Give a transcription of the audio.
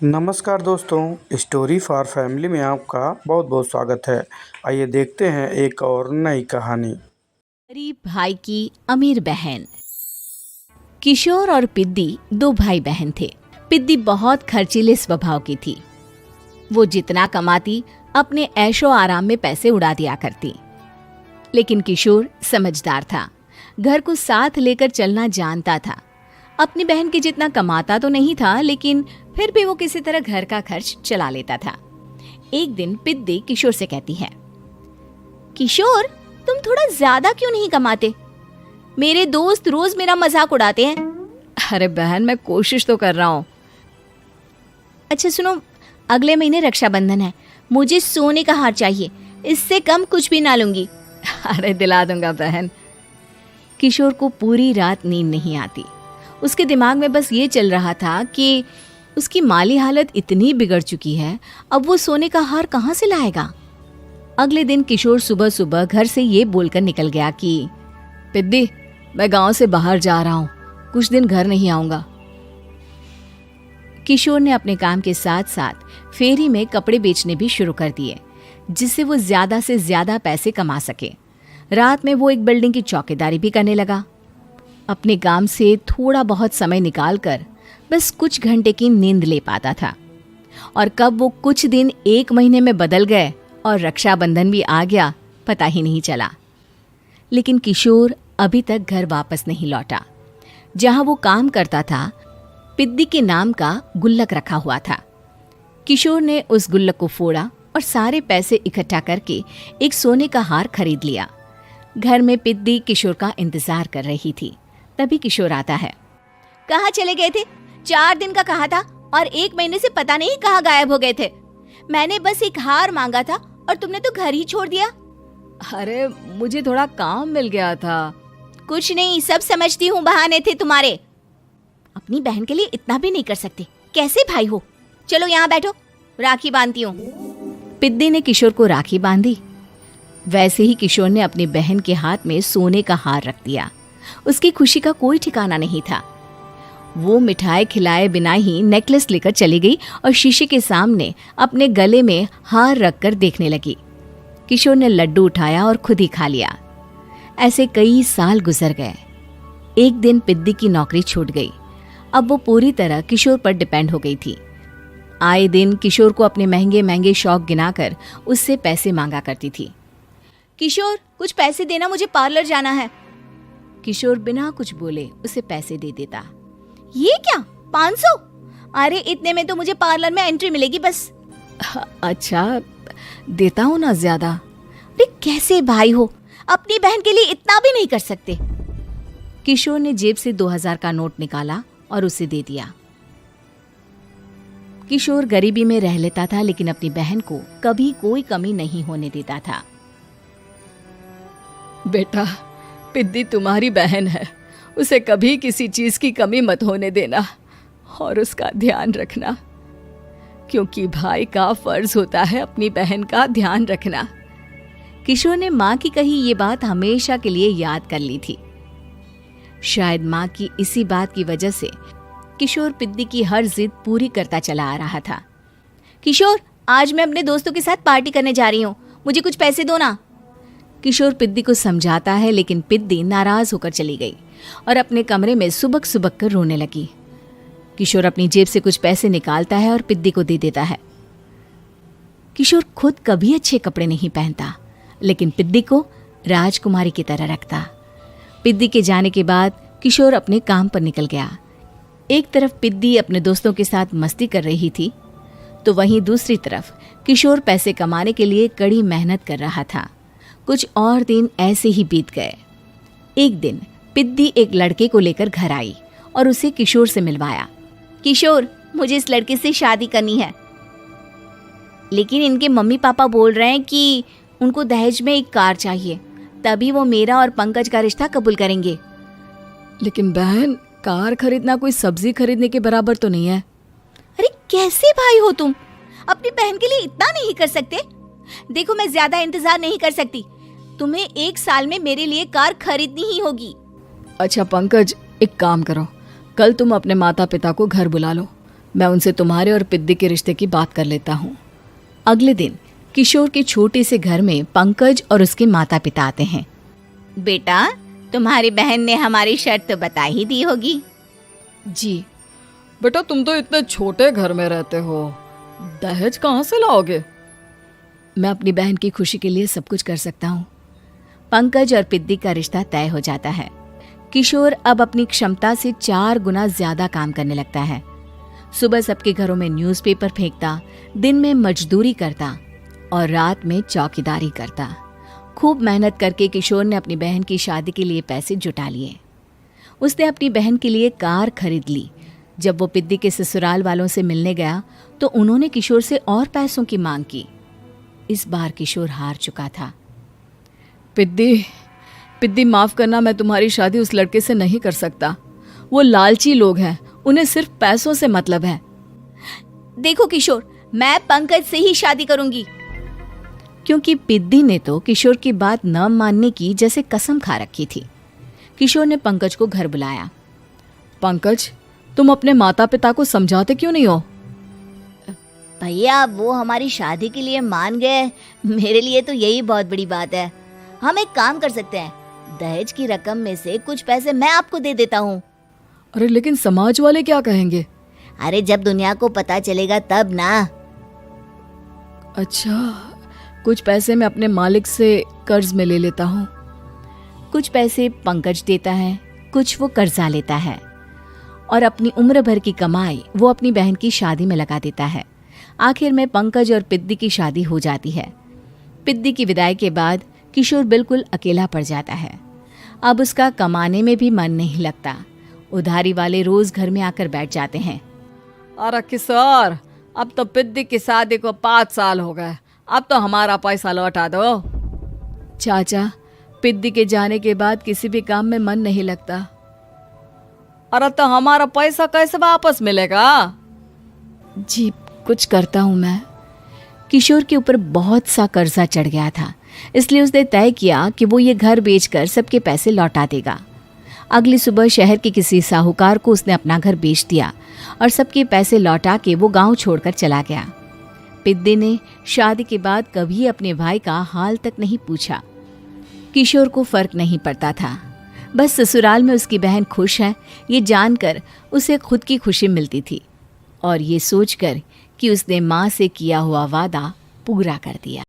नमस्कार दोस्तों, story for family में आपका बहुत बहुत स्वागत है। आइए देखते हैं एक और नई कहानी। गरीब भाई की अमीर बहन। किशोर और पिद्दी दो भाई बहन थे। पिद्दी बहुत खर्चीले स्वभाव की थी। वो जितना कमाती अपने ऐशो आराम में पैसे उड़ा दिया करती। लेकिन किशोर समझदार था, घर को साथ लेकर चलना जानता था। अपनी बहन के जितना कमाता तो नहीं था, लेकिन फिर भी वो किसी तरह घर का खर्च चला लेता था। एक दिन पिद्दी किशोर से कहती है, किशोर, तुम थोड़ा ज्यादा क्यों नहीं कमाते? मेरे दोस्त रोज मेरा मजाक उड़ाते हैं। अरे बहन, मैं कोशिश तो कर रहा हूँ। अच्छा सुनो, अगले महीने रक्षाबंधन है, मुझे सोने का हार चाहिए, इससे कम कुछ भी ना लूंगी। अरे दिला दूंगा बहन। किशोर को पूरी रात नींद नहीं आती। उसके दिमाग में बस ये चल रहा था कि उसकी माली हालत इतनी बिगड़ चुकी है, अब वो सोने का हार कहाँ से लाएगा। अगले दिन किशोर सुबह सुबह घर से ये बोलकर निकल गया कि पिद्दी, मैं गांव से बाहर जा रहा हूँ, कुछ दिन घर नहीं आऊंगा। किशोर ने अपने काम के साथ साथ फेरी में कपड़े बेचने भी शुरू कर दिए, जिससे वो ज्यादा से ज्यादा पैसे कमा सके। रात में वो एक बिल्डिंग की चौकीदारी भी करने लगा। अपने काम से थोड़ा बहुत समय निकालकर बस कुछ घंटे की नींद ले पाता था। और कब वो कुछ दिन एक महीने में बदल गए और रक्षाबंधन भी आ गया, पता ही नहीं चला। लेकिन किशोर अभी तक घर वापस नहीं लौटा। जहां वो काम करता था, पिद्दी के नाम का गुल्लक रखा हुआ था। किशोर ने उस गुल्लक को फोड़ा और सारे पैसे इकट्ठा करके एक सोने का हार खरीद लिया। घर में पिद्दी किशोर का इंतजार कर रही थी। तभी किशोर आता है। कहाँ चले गए थे? 4 दिन का कहा था और 1 महीने से पता नहीं कहाँ गायब हो गए थे। मैंने बस एक हार मांगा था और तुमने तो घर ही छोड़ दिया। अरे मुझे थोड़ा काम मिल गया था। कुछ नहीं, सब समझती हूँ, बहाने थे तुम्हारे। अपनी बहन के लिए इतना भी नहीं कर सकते, कैसे भाई हो? चलो यहाँ बैठो, राखी बांधती हूँ। पिद्दी ने किशोर को राखी बांधी। वैसे ही किशोर ने अपनी बहन के हाथ में सोने का हार रख दिया। उसकी खुशी का कोई ठिकाना नहीं था। वो मिठाई खिलाए बिना ही नेकलेस लेकर चली गई और शीशे के सामने अपने गले में हार रखकर देखने लगी। किशोर ने लड्डू उठाया और खुद ही खा लिया। ऐसे कई साल गुजर गए। एक दिन पिद्दी की नौकरी छूट गई। अब वो पूरी तरह किशोर पर डिपेंड हो गई थी। आए दिन किशोर को अपने महंगे महंगे शौक गिनाकर उससे पैसे मांगा करती थी। किशोर, कुछ पैसे देना, मुझे पार्लर जाना है। किशोर बिना कुछ बोले उसे पैसे दे देता। ये क्या, 500? अरे इतने में तो मुझे पार्लर में एंट्री मिलेगी बस। अच्छा, देता हूँ ना ज्यादा। अरे कैसे भाई हो, अपनी बहन के लिए इतना भी नहीं कर सकते। किशोर ने जेब से 2000 का नोट निकाला और उसे दे दिया। किशोर गरीबी में रह लेता था, लेकिन अपनी बहन को कभी कोई कमी नहीं होने देता था। बेटा, पिद्दी तुम्हारी बहन है, उसे कभी किसी चीज की कमी मत होने देना और उसका ध्यान रखना, क्योंकि भाई का फर्ज होता है अपनी बहन का ध्यान रखना। किशोर ने माँ की कही ये बात हमेशा के लिए याद कर ली थी। शायद माँ की इसी बात की वजह से किशोर पिद्दी की हर जिद पूरी करता चला आ रहा था। किशोर, आज मैं अपने दोस्तों के साथ पार्टी करने जा रही हूँ, मुझे कुछ पैसे दो ना। किशोर पिद्दी को समझाता है, लेकिन पिद्दी नाराज होकर चली गई और अपने कमरे में सुबक सुबक कर रोने लगी। किशोर अपनी जेब से कुछ पैसे निकालता है और पिद्दी को दे देता है। किशोर खुद कभी अच्छे कपड़े नहीं पहनता, लेकिन पिद्दी को राजकुमारी की तरह रखता। पिद्दी के जाने के बाद किशोर अपने काम पर निकल गया। एक तरफ पिद्दी अपने दोस्तों के साथ मस्ती कर रही थी, तो वहीं दूसरी तरफ किशोर पैसे कमाने के लिए कड़ी मेहनत कर रहा था। कुछ और दिन ऐसे ही बीत गए। एक दिन पिद्दी एक लड़के को लेकर घर आई और उसे किशोर से मिलवाया। किशोर, मुझे इस लड़के से शादी करनी है, लेकिन इनके मम्मी पापा बोल रहे हैं कि उनको दहेज में एक कार चाहिए, तभी वो मेरा और पंकज का रिश्ता कबूल करेंगे। लेकिन बहन, कार खरीदना कोई सब्जी खरीदने के बराबर तो नहीं है। अरे कैसे भाई हो तुम, अपनी बहन के लिए इतना नहीं कर सकते? देखो, मैं ज्यादा इंतजार नहीं कर सकती, तुम्हें 1 साल में मेरे लिए कार खरीदनी ही होगी। अच्छा पंकज, एक काम करो, कल तुम अपने माता पिता को घर बुला लो, मैं उनसे तुम्हारे और पिद्दी के रिश्ते की बात कर लेता हूँ। अगले दिन किशोर के छोटे से घर में पंकज और उसके माता पिता आते हैं। बेटा, तुम्हारी बहन ने हमारी शर्त तो बता ही दी होगी। जी बेटा, तुम तो इतने छोटे घर में रहते हो, दहेज कहाँ से लाओगे? मैं अपनी बहन की खुशी के लिए सब कुछ कर सकता हूँ। पंकज और पिद्दी का रिश्ता तय हो जाता है। किशोर अब अपनी क्षमता से 4 गुना ज्यादा काम करने लगता है। सुबह सबके घरों में न्यूज़पेपर फेंकता, दिन में मजदूरी करता और रात में चौकीदारी करता। खूब मेहनत करके किशोर ने अपनी बहन की शादी के लिए पैसे जुटा लिए। उसने अपनी बहन के लिए कार खरीद ली। जब वो पिद्दी के ससुराल वालों से मिलने गया तो उन्होंने किशोर से और पैसों की मांग की। इस बार किशोर हार चुका था। पिद्दी माफ करना, मैं तुम्हारी शादी उस लड़के से नहीं कर सकता। वो लालची लोग हैं, उन्हें सिर्फ पैसों से मतलब है। देखो किशोर, मैं पंकज से ही शादी करूंगी। क्योंकि पिद्दी ने तो किशोर की बात न मानने की जैसे कसम खा रखी थी। किशोर ने पंकज को घर बुलाया। पंकज, तुम अपने माता पिता को समझाते क्यों नहीं हो? भैया, वो हमारी शादी के लिए मान गए, मेरे लिए तो यही बहुत बड़ी बात है। हम एक काम कर सकते हैं, दहेज की रकम में से कुछ पैसे मैं आपको दे देता हूँ। अरे लेकिन समाज वाले क्या कहेंगे? अरे जब दुनिया को पता चलेगा तब ना। अच्छा, कुछ पैसे मैं अपने मालिक से कर्ज में ले लेता हूँ। कुछ पैसे पंकज देता है, कुछ वो कर्जा लेता है और अपनी उम्र भर की कमाई वो अपनी बहन की शादी में लगा देता है। आखिर में पंकज और पिद्दी की शादी हो जाती है। पिद्दी की विदाई के बाद किशोर बिल्कुल अकेला पड़ जाता है। अब उसका कमाने में भी मन नहीं लगता। उधारी वाले रोज घर में आकर बैठ जाते हैं। अरे किशोर, अब तो पिद्दी की शादी को 5 साल हो गए, अब तो हमारा पैसा लौटा दो। चाचा, पिद्दी के जाने के बाद किसी भी काम में मन नहीं लगता। अरे तो हमारा पैसा कैसे वापस मिलेगा? जी, कुछ करता हूँ मैं। किशोर के ऊपर बहुत सा कर्जा चढ़ गया था, इसलिए उसने तय किया कि वो ये घर बेचकर सबके पैसे लौटा देगा। अगली सुबह शहर के किसी साहूकार को उसने अपना घर बेच दिया और सबके पैसे लौटा के वो गांव छोड़कर चला गया। पिद्दी ने शादी के बाद कभी अपने भाई का हाल तक नहीं पूछा। किशोर को फर्क नहीं पड़ता था। बस ससुराल में उसकी बहन खुश है, ये जानकर उसे खुद की खुशी मिलती थी और ये सोचकर कि उसने माँ से किया हुआ वादा पूरा कर दिया।